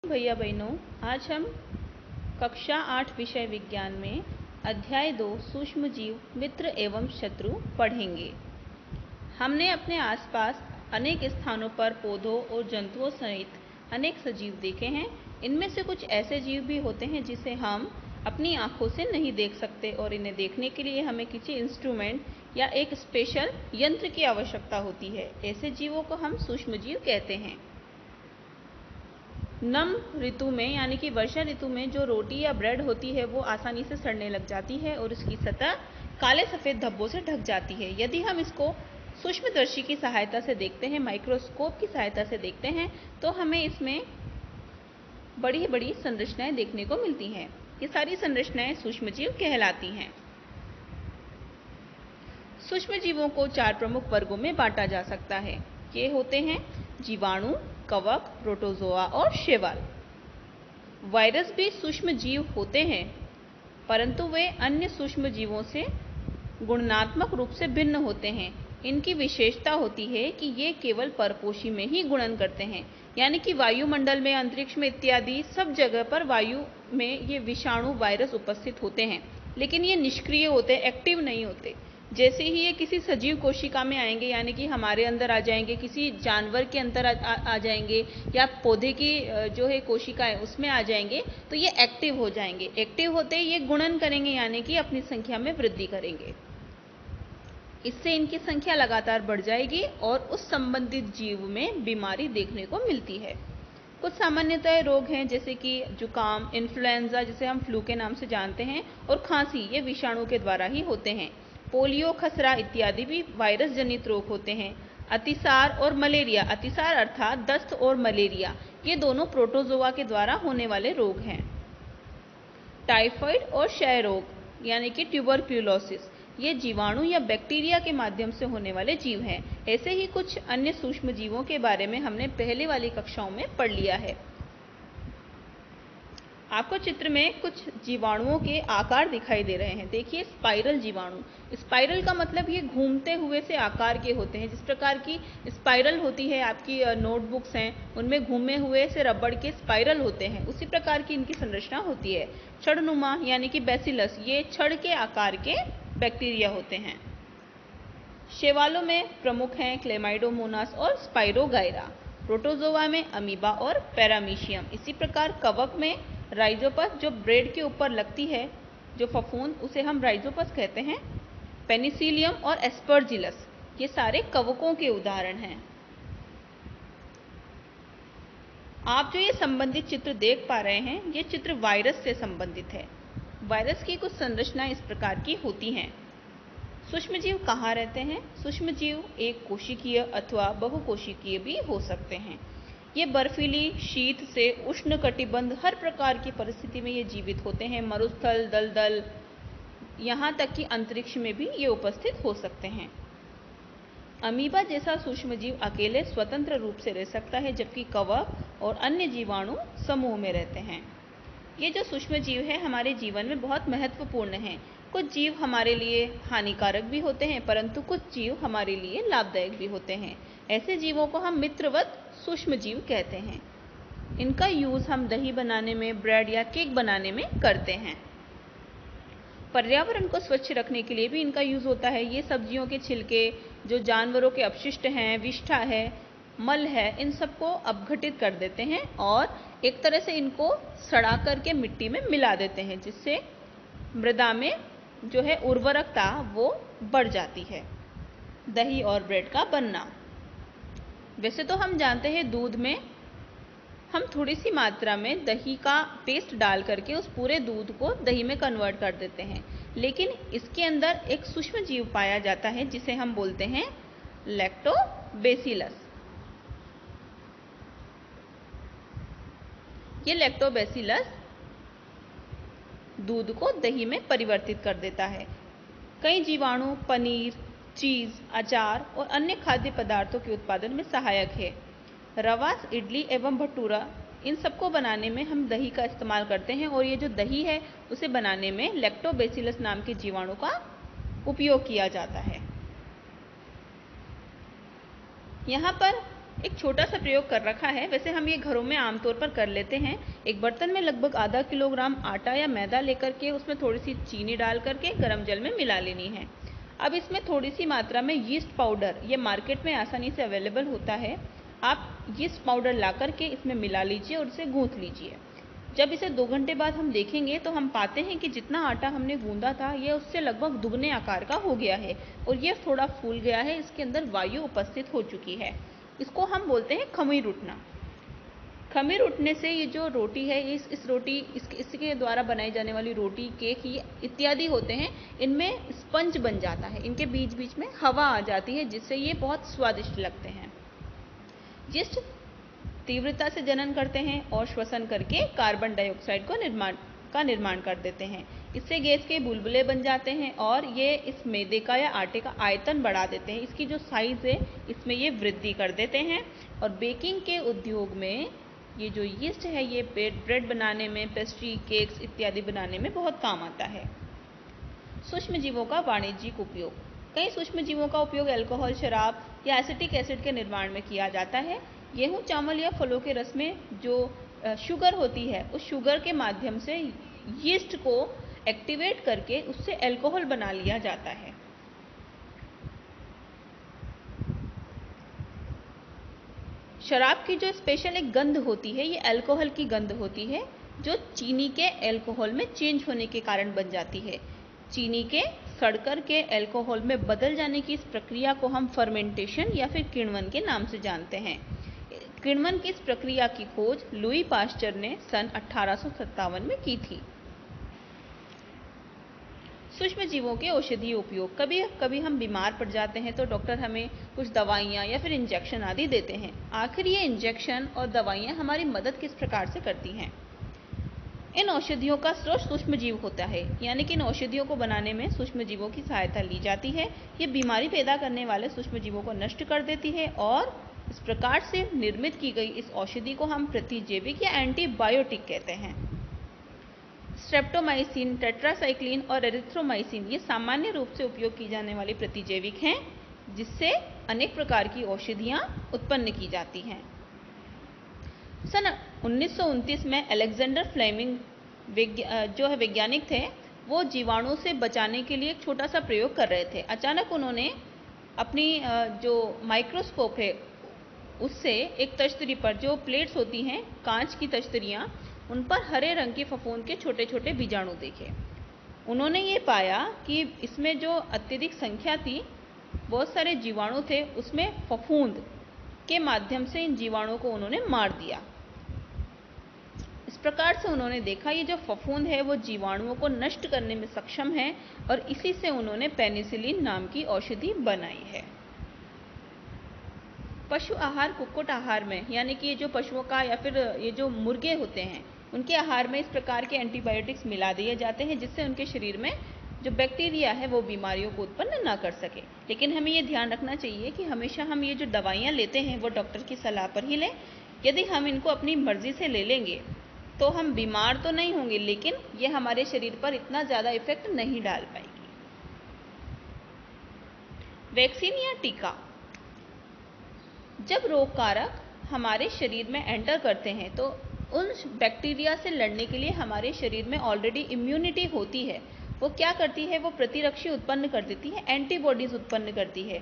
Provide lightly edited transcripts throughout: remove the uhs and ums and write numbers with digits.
भैया बहनों, आज हम कक्षा 8 विषय विज्ञान में अध्याय 2 सूक्ष्म जीव मित्र एवं शत्रु पढ़ेंगे। हमने अपने आसपास अनेक स्थानों पर पौधों और जंतुओं सहित अनेक सजीव देखे हैं। इनमें से कुछ ऐसे जीव भी होते हैं जिसे हम अपनी आंखों से नहीं देख सकते और इन्हें देखने के लिए हमें किसी इंस्ट्रूमेंट या एक स्पेशल यंत्र की आवश्यकता होती है। ऐसे जीवों को हम सूक्ष्म जीव कहते हैं। नम ऋतु में यानी कि वर्षा ऋतु में जो रोटी या ब्रेड होती है वो आसानी से सड़ने लग जाती है और उसकी सतह काले सफ़ेद धब्बों से ढक जाती है। यदि हम इसको सूक्ष्मदर्शी की सहायता से देखते हैं, माइक्रोस्कोप की सहायता से देखते हैं, तो हमें इसमें बड़ी बड़ी संरचनाएं देखने को मिलती हैं। ये सारी संरचनाएं सूक्ष्मजीव कहलाती हैं। सूक्ष्मजीवों को 4 प्रमुख वर्गों में बांटा जा सकता है। ये होते हैं जीवाणु, कवक, प्रोटोजोआ और शैवाल। वायरस भी सूक्ष्म जीव होते हैं, परंतु वे अन्य सूक्ष्म जीवों से गुणात्मक रूप से भिन्न होते हैं। इनकी विशेषता होती है कि ये केवल परपोषी में ही गुणन करते हैं, यानी कि वायुमंडल में, अंतरिक्ष में इत्यादि सब जगह पर वायु में ये विषाणु वायरस उपस्थित होते हैं, लेकिन ये निष्क्रिय होते हैं, एक्टिव नहीं होते। जैसे ही ये किसी सजीव कोशिका में आएंगे, यानी कि हमारे अंदर आ जाएंगे, किसी जानवर के अंदर आ जाएंगे, या पौधे की जो है कोशिका है उसमें आ जाएंगे, तो ये एक्टिव हो जाएंगे। एक्टिव होते ही ये गुणन करेंगे, यानी कि अपनी संख्या में वृद्धि करेंगे। इससे इनकी संख्या लगातार बढ़ जाएगी और उस संबंधित जीव में बीमारी देखने को मिलती है। कुछ सामान्यतः रोग हैं जैसे कि जुकाम, इन्फ्लुएंजा जिसे हम फ्लू के नाम से जानते हैं, और खांसी, ये विषाणु के द्वारा ही होते हैं। पोलियो, खसरा इत्यादि भी वायरस जनित रोग होते हैं। अतिसार और मलेरिया, अतिसार अर्थात दस्त और मलेरिया, ये दोनों प्रोटोजोआ के द्वारा होने वाले रोग हैं। टाइफाइड और क्षय रोग यानी कि ट्यूबरक्यूलोसिस, ये जीवाणु या बैक्टीरिया के माध्यम से होने वाले जीव हैं। ऐसे ही कुछ अन्य सूक्ष्म जीवों के बारे में हमने पहले वाली कक्षाओं में पढ़ लिया है। आपको चित्र में कुछ जीवाणुओं के आकार दिखाई दे रहे हैं। देखिए, स्पाइरल जीवाणु। स्पाइरल का मतलब ये घूमते हुए से आकार के होते हैं। जिस प्रकार की स्पाइरल होती है, आपकी नोटबुक्स हैं, उनमें घूमे हुए से रबड़ के स्पाइरल होते हैं, उसी प्रकार की इनकी संरचना होती है। छड़नुमा यानी कि बैसिलस, ये छड़ के आकार के बैक्टीरिया होते हैं। शैवालों में प्रमुख हैं क्लेमाइडोमोनास और स्पाइरोगाइरा। प्रोटोजोआ में अमीबा और पैरामीशियम। इसी प्रकार कवक में राइजोपस, जो ब्रेड के ऊपर लगती है जो फफूंद, उसे हम राइजोपस कहते हैं। पेनिसिलियम और एस्परजिलस, ये सारे कवकों के उदाहरण हैं। आप जो ये संबंधित चित्र देख पा रहे हैं, ये चित्र वायरस से संबंधित है। वायरस की कुछ संरचनाएं इस प्रकार की होती हैं। सूक्ष्मजीव कहाँ रहते हैं? सूक्ष्मजीव एक कोशिकीय अथवा बहुकोशिकीय भी हो सकते हैं। ये बर्फीली, शीत से उष्णकटिबंध हर प्रकार की परिस्थिति में ये जीवित होते हैं। मरुस्थल, दलदल, यहाँ तक कि अंतरिक्ष में भी ये उपस्थित हो सकते हैं। अमीबा जैसा सूक्ष्मजीव अकेले स्वतंत्र रूप से रह सकता है, जबकि कवक और अन्य जीवाणु समूह में रहते हैं। ये जो सूक्ष्मजीव है हमारे जीवन में बहुत महत्वपूर्ण हैं। कुछ जीव हमारे लिए हानिकारक भी होते हैं, परंतु कुछ जीव हमारे लिए लाभदायक भी होते हैं। ऐसे जीवों को हम मित्रवत सूक्ष्मजीव कहते हैं। इनका यूज हम दही बनाने में, ब्रेड या केक बनाने में करते हैं। पर्यावरण को स्वच्छ रखने के लिए भी इनका यूज होता है। ये सब्जियों के छिलके, जो जानवरों के अपशिष्ट हैं, विष्ठा है, मल है, इन सबको अपघटित कर देते हैं और एक तरह से इनको सड़ा करके मिट्टी में मिला देते हैं, जिससे मृदा में जो है उर्वरकता वो बढ़ जाती है। दही और ब्रेड का बनना। वैसे तो हम जानते हैं दूध में हम थोड़ी सी मात्रा में दही का पेस्ट डाल करके उस पूरे दूध को दही में कन्वर्ट कर देते हैं, लेकिन इसके अंदर एक सूक्ष्म जीव पाया जाता है जिसे हम बोलते हैं लैक्टोबैसिलस। ये लैक्टोबैसिलस दूध को दही में परिवर्तित कर देता है। कई जीवाणु पनीर, चीज, अचार और अन्य खाद्य पदार्थों के उत्पादन में सहायक है। रवा, इडली एवं भटूरा, इन सबको बनाने में हम दही का इस्तेमाल करते हैं और ये जो दही है उसे बनाने में लैक्टोबैसिलस नाम के जीवाणु का उपयोग किया जाता है। यहाँ पर एक छोटा सा प्रयोग कर रखा है। वैसे हम ये घरों में आमतौर पर कर लेते हैं। एक बर्तन में लगभग आधा किलोग्राम आटा या मैदा लेकर के उसमें थोड़ी सी चीनी डाल करके गर्म जल में मिला लेनी है। अब इसमें थोड़ी सी मात्रा में यीस्ट पाउडर, ये मार्केट में आसानी से अवेलेबल होता है, आप यीस्ट पाउडर ला करके इसमें मिला लीजिए और इसे गूंथ लीजिए। जब इसे 2 घंटे बाद हम देखेंगे तो हम पाते हैं कि जितना आटा हमने गूंदा था ये उससे लगभग दुगने आकार का हो गया है और ये थोड़ा फूल गया है, इसके अंदर वायु उपस्थित हो चुकी है। इसको हम बोलते हैं खमीर उठना। खमीर उठने से ये जो रोटी है, इस रोटी इसके द्वारा बनाई जाने वाली रोटी, केक इत्यादि होते हैं, इनमें स्पंज बन जाता है, इनके बीच बीच में हवा आ जाती है जिससे ये बहुत स्वादिष्ट लगते हैं। यीस्ट तीव्रता से जनन करते हैं और श्वसन करके कार्बन डाइऑक्साइड का निर्माण कर देते हैं। इससे गैस के बुलबुले बन जाते हैं और ये इस मैदे का या आटे का आयतन बढ़ा देते हैं। इसकी जो साइज है इसमें ये वृद्धि कर देते हैं और बेकिंग के उद्योग में ये जो यीस्ट है ये ब्रेड बनाने में, पेस्ट्री, केक्स इत्यादि बनाने में बहुत काम आता है। सूक्ष्म जीवों का वाणिज्यिक उपयोग। कई सूक्ष्म जीवों का उपयोग अल्कोहल, शराब या एसिटिक एसिड के निर्माण में किया जाता है। गेहूं, चावल या फलों के रस में जो शुगर होती है, उस शुगर के माध्यम से यीस्ट को एक्टिवेट करके उससे अल्कोहल बना लिया जाता है। शराब की जो स्पेशल एक गंध होती है, ये अल्कोहल की गंध होती है जो चीनी के अल्कोहल में चेंज होने के कारण बन जाती है। चीनी के सड़कर के अल्कोहल में बदल जाने की इस प्रक्रिया को हम फर्मेंटेशन या फिर किण्वन के नाम से जानते हैं। किण्वन की इस प्रक्रिया की खोज लुई पाश्चर ने सन 1857 में की थी। सूक्ष्म जीवों के औषधीय उपयोग। कभी कभी हम बीमार पड़ जाते हैं तो डॉक्टर हमें कुछ दवाइयाँ या फिर इंजेक्शन आदि देते हैं। आखिर ये इंजेक्शन और दवाइयाँ हमारी मदद किस प्रकार से करती हैं? इन औषधियों का स्रोत सूक्ष्म जीव होता है, यानी कि इन औषधियों को बनाने में सूक्ष्म जीवों की सहायता ली जाती है। ये बीमारी पैदा करने वाले सूक्ष्म जीवों को नष्ट कर देती है और इस प्रकार से निर्मित की गई इस औषधि को हम प्रतिजैविक या एंटीबायोटिक कहते हैं। स्ट्रेप्टोमाइसिन, टेट्रासाइक्लिन और एरिथ्रोमाइसिन ये सामान्य रूप से उपयोग की जाने वाली प्रतिजैविक हैं, जिससे अनेक प्रकार की औषधियां उत्पन्न की जाती हैं। सन 1929 में अलेक्जेंडर फ्लेमिंग जो है वैज्ञानिक थे, वो जीवाणु से बचाने के लिए एक छोटा सा प्रयोग कर रहे थे। अचानक उन्होंने अपनी जो माइक्रोस्कोप है उससे एक तश्तरी पर, जो प्लेट्स होती हैं कांच की तश्तरियाँ, उन पर हरे रंग के फफूंद के छोटे छोटे बीजाणु देखे। उन्होंने ये पाया कि इसमें जो अत्यधिक संख्या थी, बहुत सारे जीवाणु थे, उसमें फफूंद के माध्यम से इन जीवाणुओं को उन्होंने मार दिया। इस प्रकार से उन्होंने देखा ये जो फफूंद है वो जीवाणुओं को नष्ट करने में सक्षम है और इसी से उन्होंने पेनिसिलिन नाम की औषधि बनाई है। पशु आहार, कुक्कुट आहार में, यानी कि ये जो पशुओं का या फिर ये जो मुर्गे होते हैं उनके आहार में इस प्रकार के एंटीबायोटिक्स मिला दिए जाते हैं जिससे उनके शरीर में जो बैक्टीरिया है वो बीमारियों को उत्पन्न ना कर सके। लेकिन हमें ये ध्यान रखना चाहिए कि हमेशा हम ये जो दवाइयाँ लेते हैं वो डॉक्टर की सलाह पर ही लें। यदि हम इनको अपनी मर्जी से ले लेंगे तो हम बीमार तो नहीं होंगे, लेकिन ये हमारे शरीर पर इतना ज़्यादा इफेक्ट नहीं डाल पाएगी। वैक्सीन या टीका। जब रोग कारक हमारे शरीर में एंटर करते हैं तो उन बैक्टीरिया से लड़ने के लिए हमारे शरीर में ऑलरेडी इम्यूनिटी होती है। वो क्या करती है, वो प्रतिरक्षी उत्पन्न कर देती है, एंटीबॉडीज उत्पन्न करती है,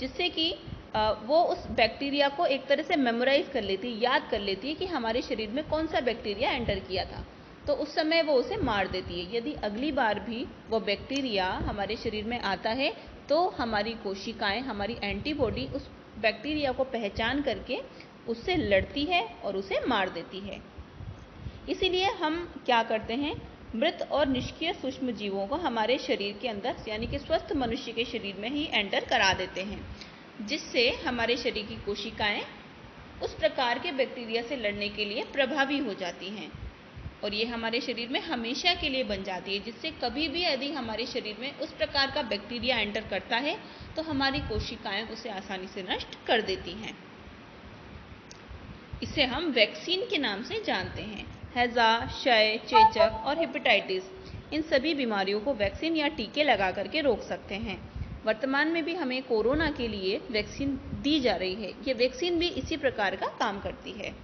जिससे कि वो उस बैक्टीरिया को एक तरह से मेमोराइज कर लेती है, याद कर लेती है कि हमारे शरीर में कौन सा बैक्टीरिया एंटर किया था, तो उस समय वो उसे मार देती है। यदि अगली बार भी वो बैक्टीरिया हमारे शरीर में आता है तो हमारी कोशिकाएं, हमारी एंटीबॉडी उस बैक्टीरिया को पहचान करके उससे लड़ती है और उसे मार देती है। इसीलिए हम क्या करते हैं, मृत और निष्क्रिय सूक्ष्म जीवों को हमारे शरीर के अंदर, यानी कि स्वस्थ मनुष्य के शरीर में ही एंटर करा देते हैं, जिससे हमारे शरीर की कोशिकाएं उस प्रकार के बैक्टीरिया से लड़ने के लिए प्रभावी हो जाती हैं और ये हमारे शरीर में हमेशा के लिए बन जाती है, जिससे कभी भी यदि हमारे शरीर में उस प्रकार का बैक्टीरिया एंटर करता है तो हमारी कोशिकाएं उसे आसानी से नष्ट कर देती हैं। इसे हम वैक्सीन के नाम से जानते हैं। हैजा, क्षय, चेचक और हेपेटाइटिस, इन सभी बीमारियों को वैक्सीन या टीके लगा करके रोक सकते हैं। वर्तमान में भी हमें कोरोना के लिए वैक्सीन दी जा रही है। ये वैक्सीन भी इसी प्रकार का काम करती है।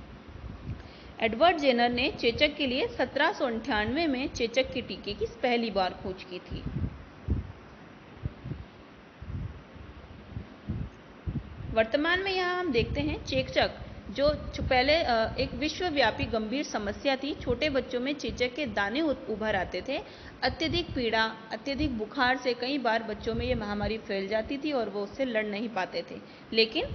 एडवर्ड जेनर ने चेचक के लिए 1798 में चेचक के टीके की पहली बार खोज की थी। वर्तमान में यहाँ हम देखते हैं चेचक जो पहले एक विश्वव्यापी गंभीर समस्या थी। छोटे बच्चों में चेचक के दाने उभर आते थे। अत्यधिक पीड़ा, अत्यधिक बुखार से कई बार बच्चों में ये महामारी फैल जाती थी और वो उससे लड़ नहीं पाते थे। लेकिन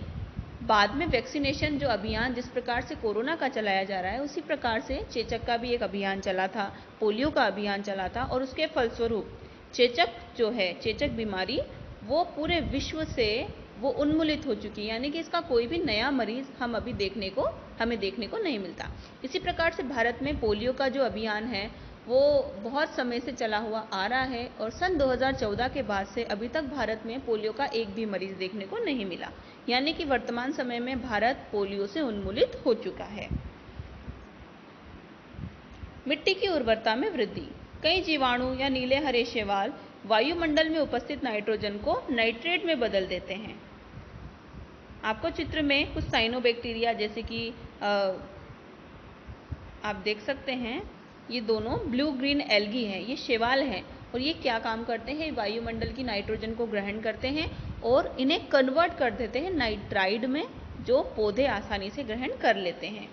बाद में वैक्सीनेशन जो अभियान जिस प्रकार से कोरोना का चलाया जा रहा है, उसी प्रकार से चेचक का भी एक अभियान चला था, पोलियो का अभियान चला था और उसके फलस्वरूप चेचक जो है, चेचक बीमारी वो पूरे विश्व से वो उन्मूलित हो चुकी है। यानी कि इसका कोई भी नया मरीज हमें देखने को नहीं मिलता। इसी प्रकार से भारत में पोलियो का जो अभियान है वो बहुत समय से चला हुआ आ रहा है और सन 2014 के बाद से अभी तक भारत में पोलियो का एक भी मरीज देखने को नहीं मिला। यानी कि वर्तमान समय में भारत पोलियो से उन्मूलित हो चुका है। मिट्टी की उर्वरता में वृद्धि। कई जीवाणु या नीले हरे शैवाल वायुमंडल में उपस्थित नाइट्रोजन को नाइट्रेट में बदल देते हैं। आपको चित्र में कुछ साइनोबैक्टीरिया जैसे कि आप देख सकते हैं, ये दोनों ब्लू ग्रीन एल्गी हैं, ये शैवाल हैं और ये क्या काम करते हैं, वायुमंडल की नाइट्रोजन को ग्रहण करते हैं और इन्हें कन्वर्ट कर देते हैं नाइट्राइड में, जो पौधे आसानी से ग्रहण कर लेते हैं।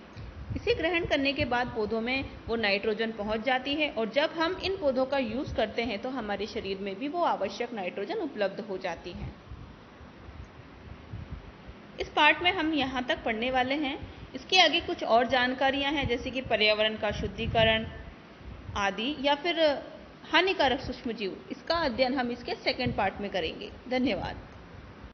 इसे ग्रहण करने के बाद पौधों में वो नाइट्रोजन पहुंच जाती है और जब हम इन पौधों का यूज करते हैं तो हमारे शरीर में भी वो आवश्यक नाइट्रोजन उपलब्ध हो जाती है। इस पार्ट में हम यहाँ तक पढ़ने वाले हैं। इसके आगे कुछ और जानकारियाँ हैं जैसे कि पर्यावरण का शुद्धिकरण आदि या फिर हानिकारक सूक्ष्मजीव, इसका अध्ययन हम इसके सेकंड पार्ट में करेंगे। धन्यवाद।